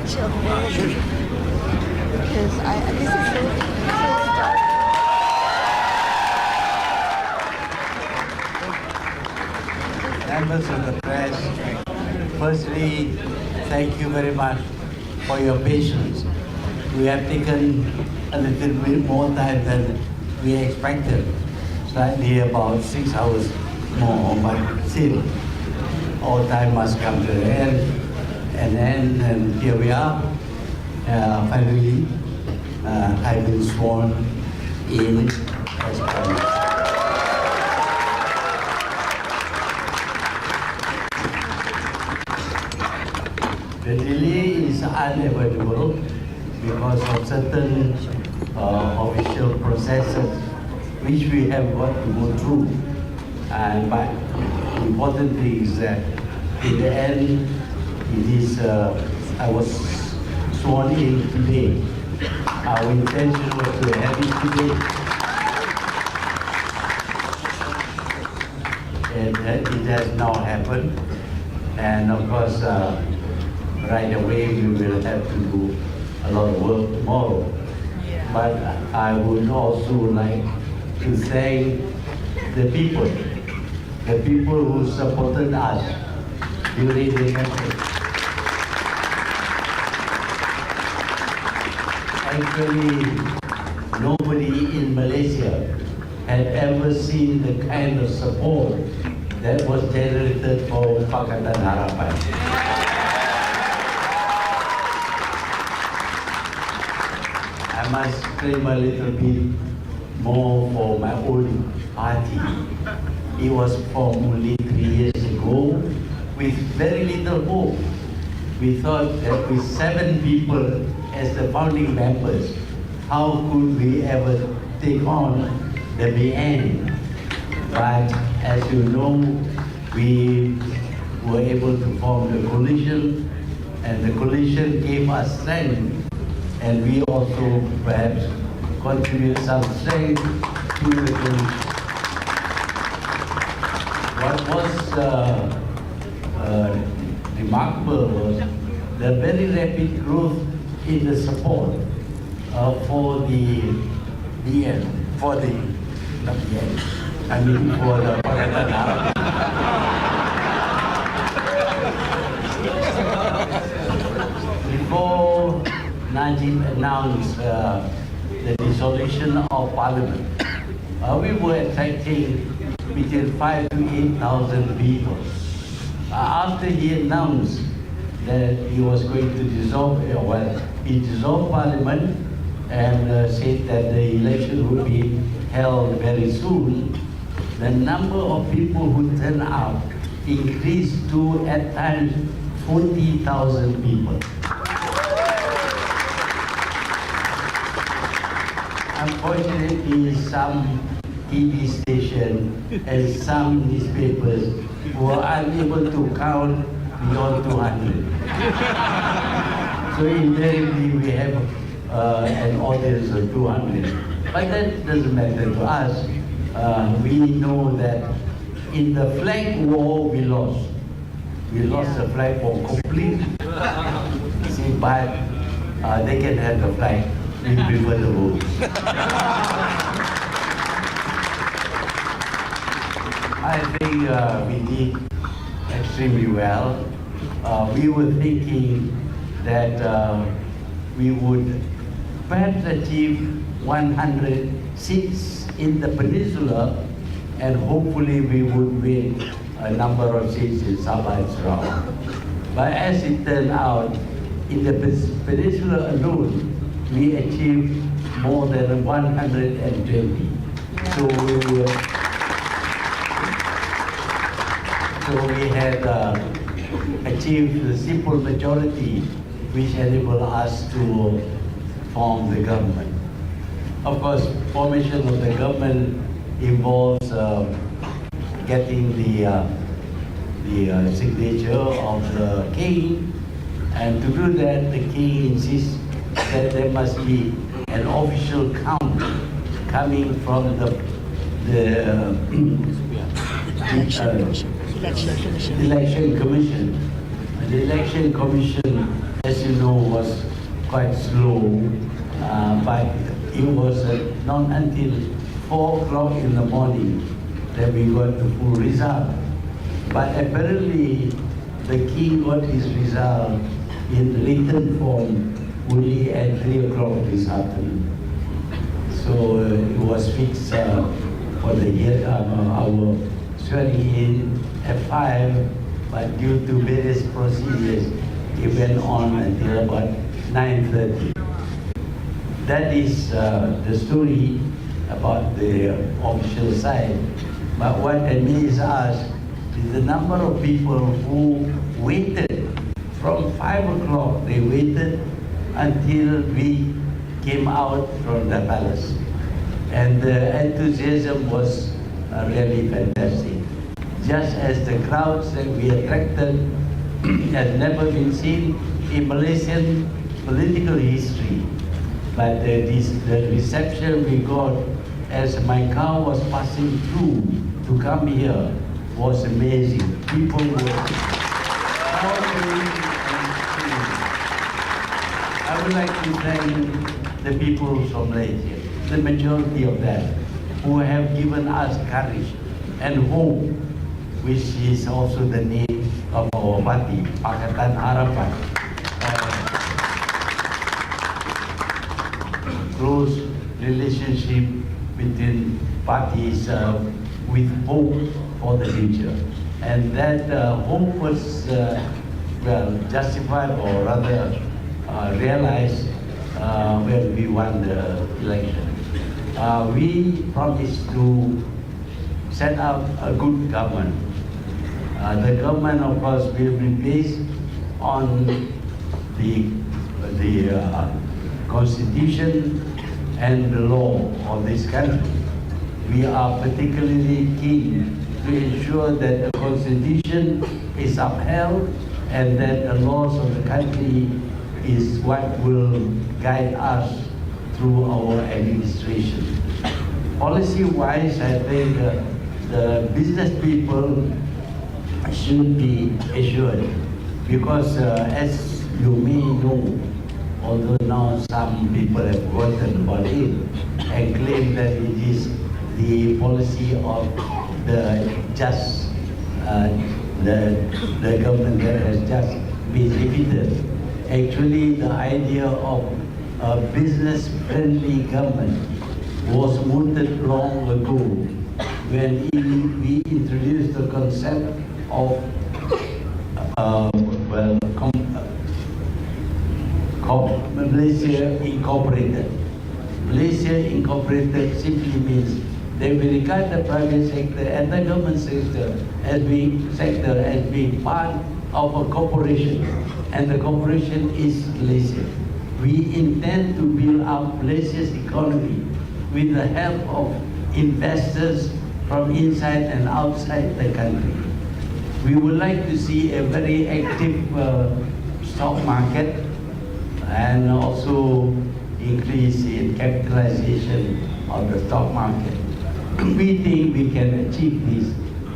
picture of all of you, because this is so dark. Members of the press, firstly, thank you very much for your patience. We have taken a little bit more time than we expected, slightly about 6 hours more, but still, all time must come to the end. And here we are. Finally, I've been sworn in as promised. The delay is unavoidable because of certain official processes which we have got to go through. But the important thing is that in the end, it is, I was sworn in today. Our intention was to have it today. And it has now happened. And of course, right away we will have to do a lot of work tomorrow. But I would also like to thank the people who supported us during the campaign. Actually, nobody in Malaysia had ever seen the kind of support that was generated for Pakatan Harapan. I must claim a little bit more for my own party. It was formed only 3 years ago with very little hope. We thought that with 7 people as the founding members, how could we ever take on the BN? But as you know, we were able to form the coalition, and the coalition gave us strength, and we also perhaps contribute some strength to the coalition. What was remarkable was the very rapid growth in the support for the BN, for the, not BN, I mean for the Pakatan Harapan. Before Najib announced the dissolution of Parliament, we were attracting between 5,000 to 8,000 people. After he announced that he was going to dissolve, he dissolved Parliament and said that the election would be held very soon, the number of people who turned out increased to, at times, 40,000 people. Unfortunately, some TV stations and some newspapers were unable to count beyond 200. So invariably we have an audience of 200. But that doesn't matter to us. We know that in the flag war we lost. We lost the flag war completely. See, but they can have the flag. We prefer the vote. I think we did extremely well. We were thinking that we would perhaps achieve 100 seats in the peninsula, and hopefully we would win a number of seats in Sabah and Sarawak. But as it turned out, in the peninsula alone, we achieved more than 120. So we had achieved the simple majority which enabled us to form the government. Of course, formation of the government involves getting the signature of the king, and to do that, the king insists that there must be an official count coming from the election commission. the election commission, as you know, was quite slow, but it was not until 4 o'clock in the morning that we got the full result. But apparently, the king got his result in written form only at 3 o'clock this afternoon. So it was fixed for the year, our swearing in at 5, but due to various procedures, it went on until about 9:30. That is the story about the official side. But what amazes us is the number of people who waited from 5 o'clock. They waited until we came out from the palace. And the enthusiasm was really fantastic. Just as the crowds that we attracted had never been seen in Malaysian political history. But the reception we got as my car was passing through to come here was amazing. People were shouting and screaming. I would like to thank the people from Malaysia, the majority of them, who have given us courage and hope, which is also the name of our party, Pakatan Harapan. Close relationship between parties with hope for the future. And that hope was justified, or rather realized when we won the election. We promised to set up a good government. The government, of course, will be based on the constitution and the law of this country. We are particularly keen to ensure that the constitution is upheld and that the laws of the country is what will guide us through our administration. Policy-wise, I think the business people should be assured, because as you may know, although now some people have forgotten about it and claim that it is the policy of the government that has just been defeated. Actually, the idea of a business-friendly government was mooted long ago when we introduced the concept of Malaysia Incorporated. Malaysia Incorporated simply means they will regard the private sector and the government sector as being part of a corporation, and the corporation is Malaysia. We intend to build up Malaysia's economy with the help of investors from inside and outside the country. We would like to see a very active stock market and also increase in capitalization of the stock market. We think we can achieve this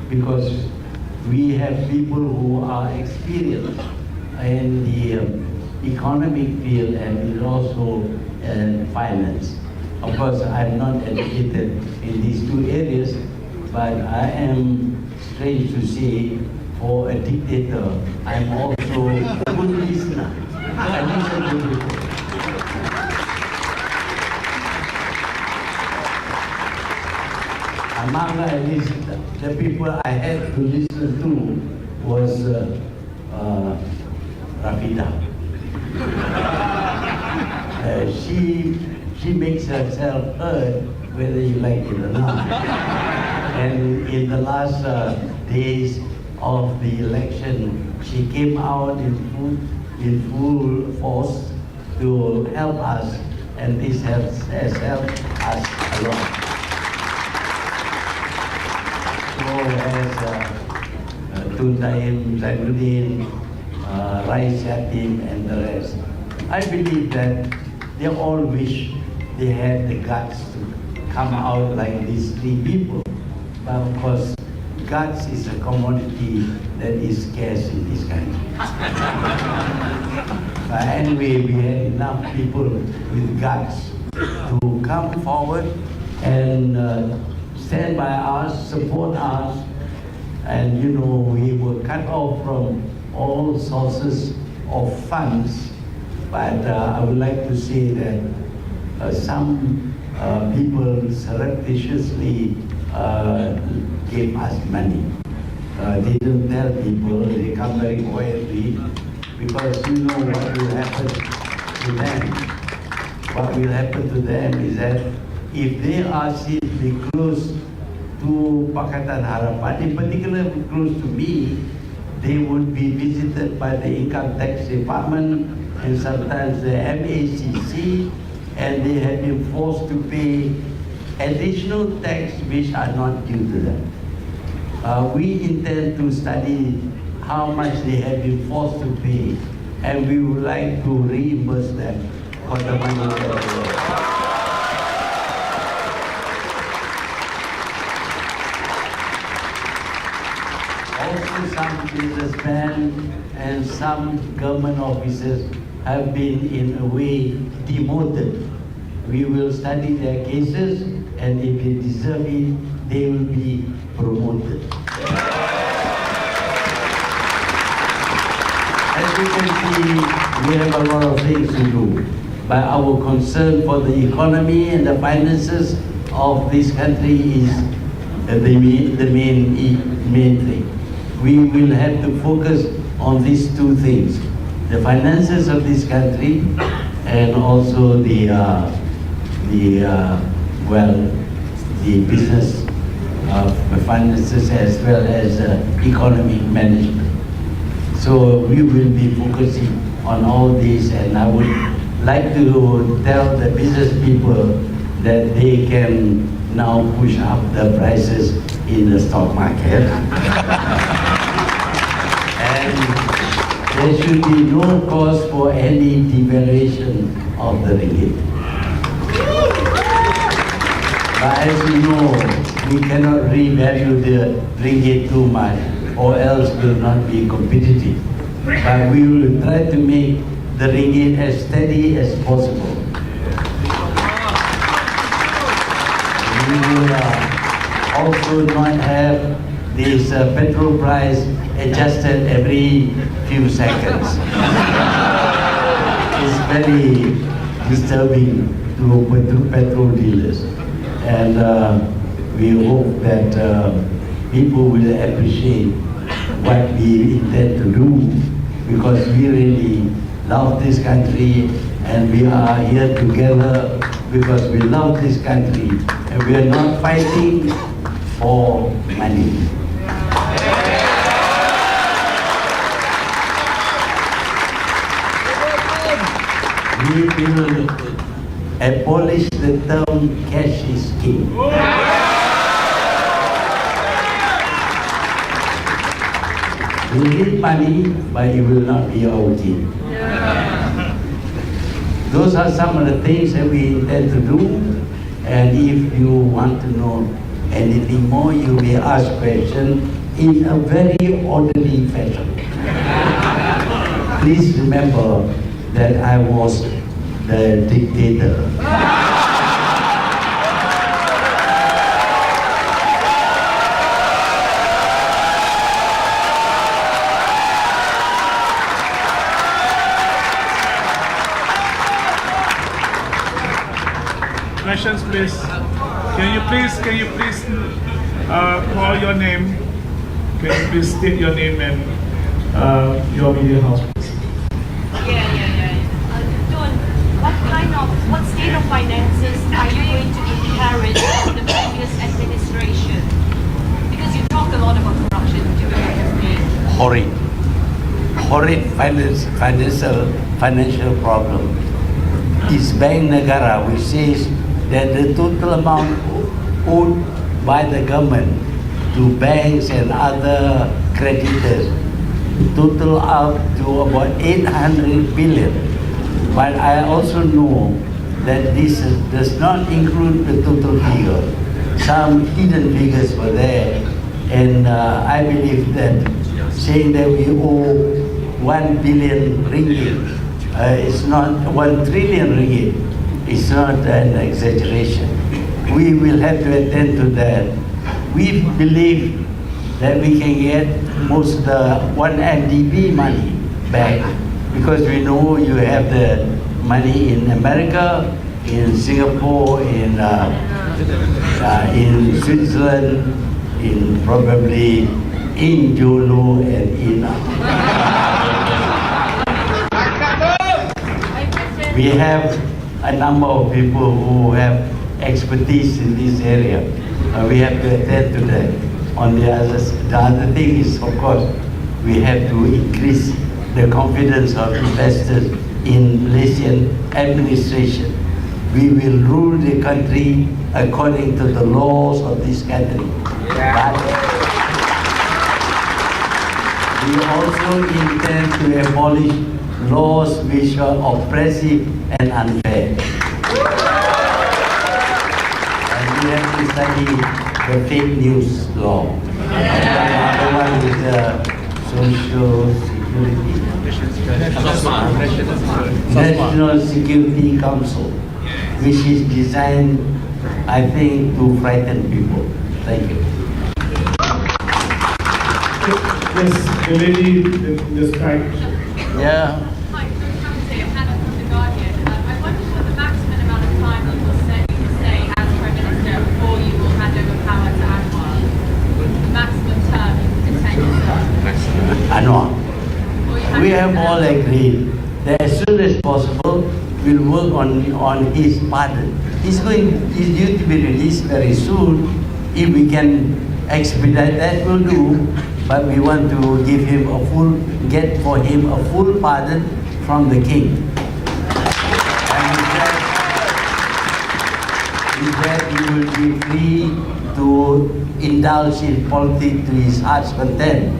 because we have people who are experienced in the economic field and also finance. Of course, I'm not educated in these two areas, but I am, strange to say, for a dictator, I'm also a good listener. I listen to people. Among the people I had to listen to was Rafida. She makes herself heard whether you like it or not. And in the last days of the election, she came out in full force to help us, and this has helped us a lot. So as Tun Taim, Zainuddin, Rais Yatim, and the rest, I believe that they all wish they had the guts to come out like these three people. But of course, guts is a commodity that is scarce in this country. But anyway, we had enough people with guts to come forward and stand by us, support us, and you know, we were cut off from all sources of funds. But I would like to say that some people surreptitiously gave us money. They don't tell people, they come very quietly, because you know what will happen to them. What will happen to them is that if they are simply close to Pakatan Harapan, in particular close to me, they would be visited by the Income Tax Department and sometimes the MACC, and they have been forced to pay additional tax which are not due to them. We intend to study how much they have been forced to pay, and we would like to reimburse them for the money that they have. Also, some businessmen and some government officers have been in a way demoted. We will study their cases, and if they deserve it, they will be promoted. As you can see, we have a lot of things to do. But our concern for the economy and the finances of this country is the main thing. We will have to focus on these two things: the finances of this country, and also the business finances as well as economic management. So we will be focusing on all these, and I would like to tell the business people that they can now push up the prices in the stock market. And there should be no cause for any devaluation of the ringgit. But as you know, we cannot revalue the ringgit too much, or else we will not be competitive. But we will try to make the ringgit as steady as possible. We will also not have this petrol price adjusted every few seconds. It's very disturbing to petrol dealers. And we hope that people will appreciate what we intend to do, because we really love this country, and we are here together because we love this country, and we are not fighting for money. We will abolish the term cash is king. We need money, but it will not be our king. Those are some of the things that we intend to do, and if you want to know anything more, you may ask questions in a very orderly fashion. Please remember that I was the dictator. Questions, please. Can you please call your name? Can you please state your name and your media house, please? What state of finances are you going to inherit from the previous administration? Because you talk a lot about corruption during your campaign. Horrid financial problem is Bank Negara, which says that the total amount owed by the government to banks and other creditors total up to about 800 billion. But I also know that this does not include the total figure. Some hidden figures were there, And I believe that saying that we owe 1 billion ringgit, it's not 1 trillion ringgit, it's not an exaggeration. We will have to attend to that. We believe that we can get most of the 1MDB money back because we know you have the money in America, in Singapore, in Switzerland, in probably in Jolo and in. We have a number of people who have expertise in this area. We have to attend to that. The other thing is, of course, we have to increase the confidence of investors in Malaysian administration. We will rule the country according to the laws of this country. But we also intend to abolish laws which are oppressive and unfair. And we have to study the fake news law. And the other one is the social security. National Security Council, which is designed, I think, to frighten people. Thank you. Yes, the lady in this back. Yeah. Hi, I'm Hannah from The Guardian. I wondered what the maximum amount of time you will stay as Prime Minister before you will hand over power to Anwar. The maximum term you can take yourself. Anwar. We have all agreed that as soon as possible, we'll work on his pardon. He's due to be released very soon. If we can expedite that, we'll do. But we want to give him get for him a full pardon from the king. And with that he will be free to indulge in politics to his heart's content.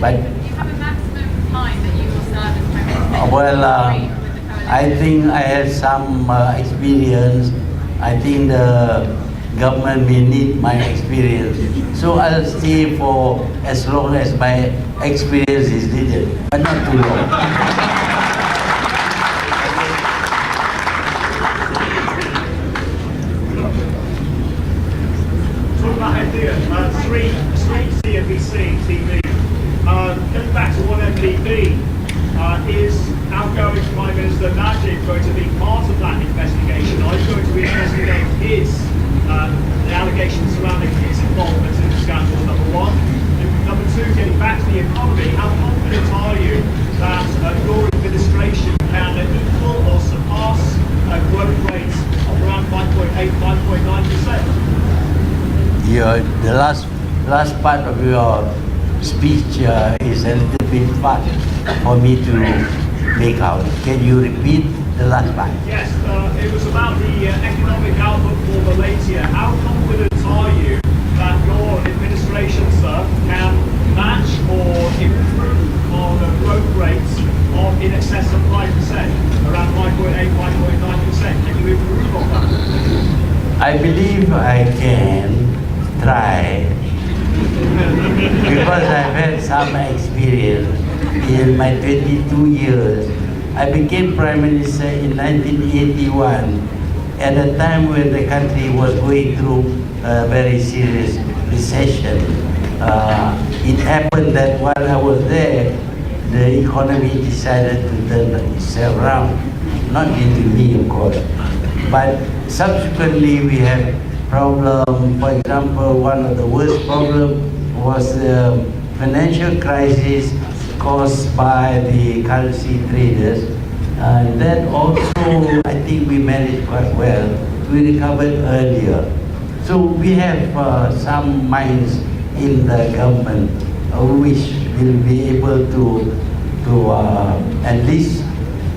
But do you have a maximum time that you will serve as Prime Minister? I think I have some experience. I think the government may need my experience. So I'll stay for as long as my experience is needed, but not too long. Talk about ideas, three CNBC TV. Going back to 1MDB, is outgoing Prime Minister Najib going to be part of that investigation? Are you going to investigate the allegations surrounding his involvement in the scandal, number one? And number two, getting back to the economy, how confident are you that your administration can equal or surpass growth rates of around 5.8, 5.9%? The last part of your speech is a little bit fast for me to make out. Can you repeat the last part? Yes, it was about the economic outlook for Malaysia. How confident are you that your administration, sir, can match or improve on the growth rates of in excess of 5%, around 5.8, 5.9%? Can you improve on that? I believe I can try because I've had some experience in my 22 years. I became Prime Minister in 1981 at a time when the country was going through a very serious recession. It happened that while I was there, the economy decided to turn itself around. Not due to me, of course. But subsequently we have problems. For example, one of the worst problems was the financial crisis caused by the currency traders. And that also, I think we managed quite well. We recovered earlier. So we have some minds in the government which will be able to at least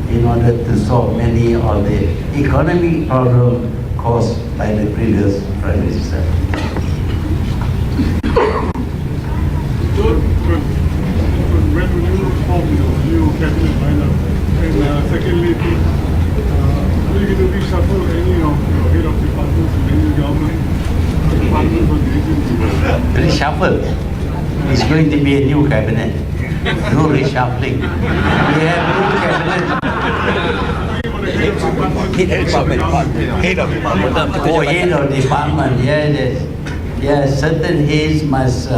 in order to solve many of the economic problems caused by the previous Prime Minister. When will you form your new cabinet lineup? And secondly, are you going to reshuffle any of your head of departments in any government departments or agencies? Reshuffle? going to be a new cabinet. No reshuffling. We have new cabinet. Head of department. Oh, head of department. Yes. Yes, certain heads must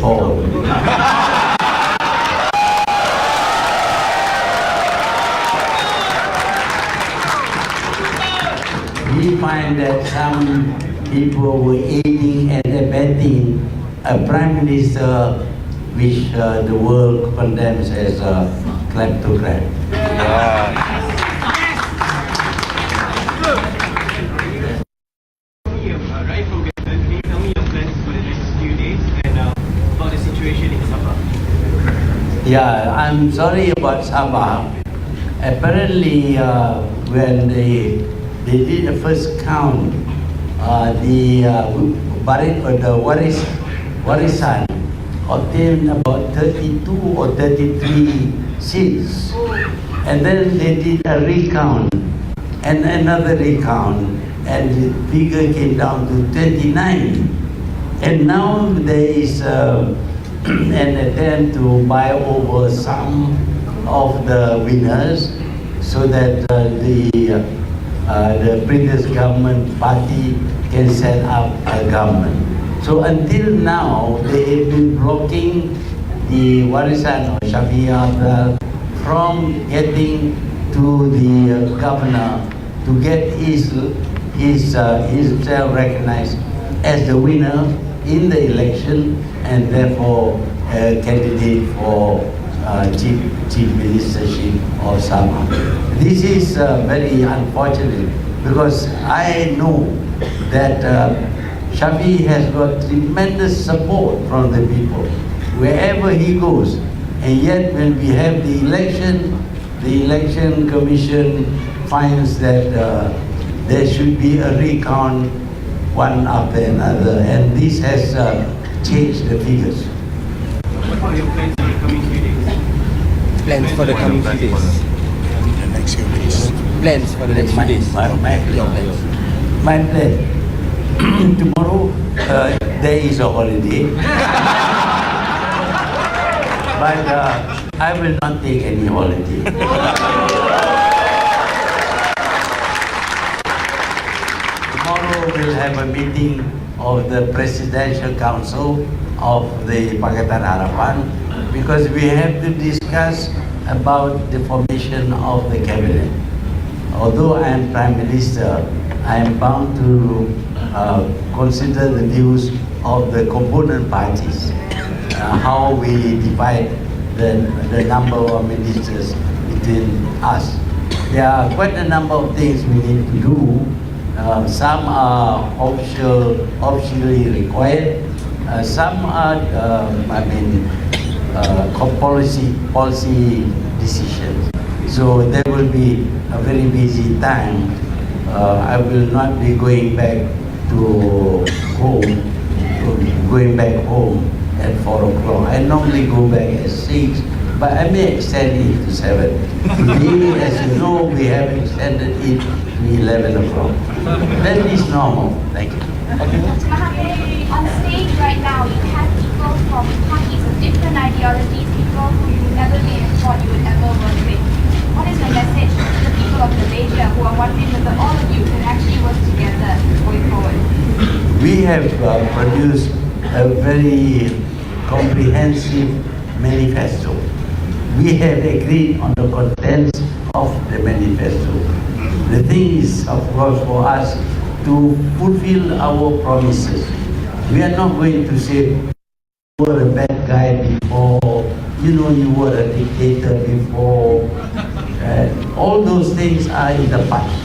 fall. We find that some people were aiding and abetting a prime minister which the world condemns as a kleptocrat. Yeah, I'm sorry about Sabah. Apparently, when they did the first count, the Warisan obtained about 32 or 33 seats. And then they did a recount and another recount, and the figure came down to 29. And now there is an attempt to buy over some of the winners so that the previous government party can set up a government. So until now, they have been blocking the Warisan or Shafi'i from getting to the governor to get himself recognized as the winner in the election and therefore a candidate for chief ministership of Sabah. This is very unfortunate because I know that Shafi has got tremendous support from the people wherever he goes, and yet when we have the election commission finds that there should be a recount one after another, and this has changed the figures. What are your plans for the coming few days? Plans for the coming few days. The next few days. Plans for the next few days. My plan. Tomorrow there is a holiday, but I will not take any holiday. Tomorrow we'll have a meeting of the Presidential Council of the Pakatan Harapan because we have to discuss about the formation of the cabinet. Although I am Prime Minister, I am bound to consider the views of the component parties, how we divide the number of ministers between us. There are quite a number of things we need to do. Some are officially required. Some are, policy decisions. So there will be a very busy time. I will not be going back home at 4 o'clock. I normally go back at 6, but I may extend it to 7. Today, as you know, we have extended it to 11 o'clock. That is normal. Thank you. Mahathir, on stage right now, you have people from parties of different ideologies, people who you never really thought you would ever work with. What is the message to the people of Malaysia who are wondering whether all of you can actually work together going forward? We have produced a very comprehensive manifesto. We have agreed on the contents of the manifesto. The thing is, of course, for us to fulfill our promises. We are not going to say, you were a bad guy before, you were a dictator before. All those things are in the past.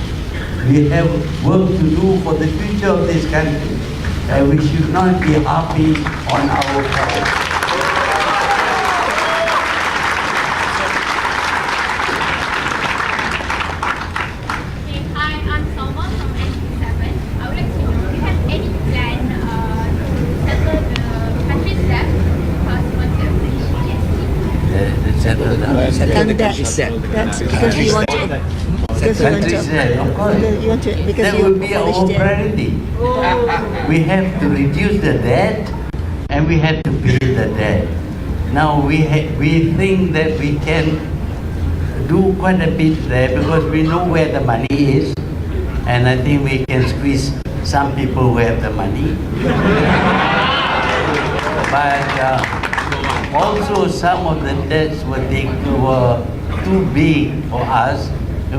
We have work to do for the future of this country. We should not be happy on our past. Hi, I'm Salma from NT7. I would like to know, do you have any plan to settle the country's debt because once you have Settle the country's debt. That's because we want to. Because we want to. Of course. You want to. Because That you will be our abolish debt. priority. We have to reduce the debt and we had to pay the debt. Now we think that we can do quite a bit there because we know where the money is, and I think we can squeeze some people who have the money. But also some of the debts were too big for us.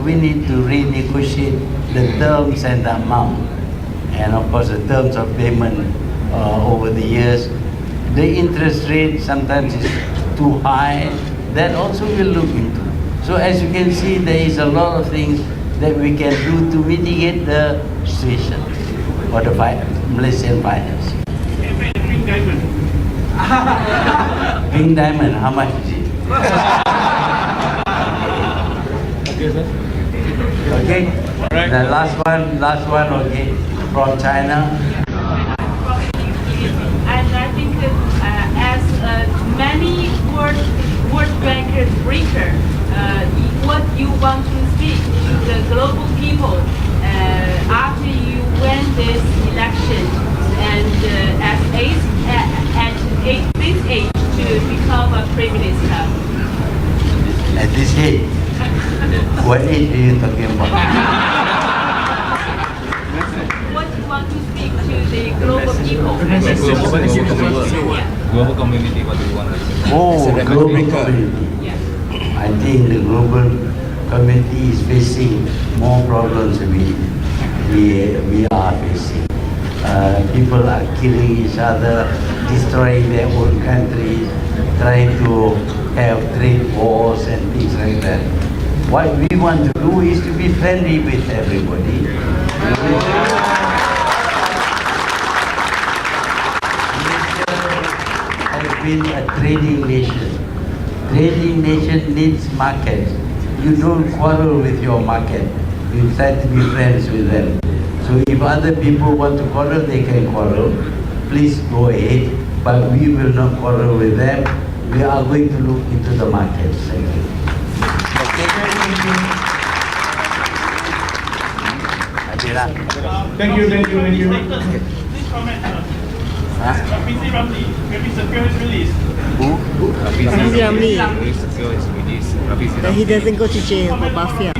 We need to renegotiate the terms and the amount, and of course the terms of payment over the years. The interest rate sometimes is too high. That also we'll look into. So as you can see, there is a lot of things that we can do to mitigate the situation for the Malaysian finance. Pink diamond. Pink diamond, how much is it? Okay. The last one, okay, from China. And I think as many World Bank breaker, what you want to speak to the global people after you win this election and at this age to become a Prime Minister? At this age? What age are you talking about? What you want to speak to the global people? Global community, what do you want to say? Oh, global community. Yeah. I think the global community is facing more problems than we are facing. People are killing each other, destroying their own countries, trying to have trade wars and things like that. What we want to do is to be friendly with everybody. Has been a trading nation. Trading nation needs markets. You don't quarrel with your market. You try to be friends with them. So if other people want to quarrel, they can quarrel. Please go ahead, but we will not quarrel with them. We are going to look into the markets. Thank you. Thank you. Please comment. PC Ramli, maybe secure his release. Rafizi Ramli, Very secure his release. Rafizi that he doesn't go to jail for mafia.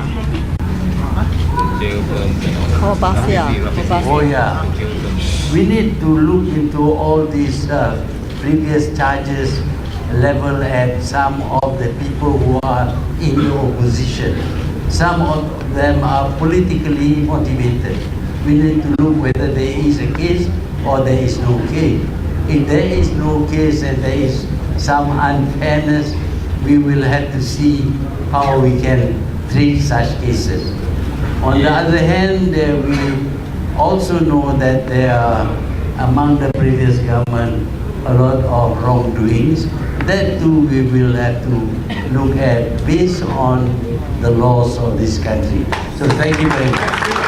jail term. For mafia. Oh yeah. We need to look into all these previous charges level at some of the people who are in the opposition. Some of them are politically motivated. We need to look whether there is a case or there is no case. If there is no case and there is some unfairness, we will have to see how we can treat such cases. On the other hand, we also know that there are among the previous government a lot of wrongdoings. That too we will have to look at based on the laws of this country. So thank you very much.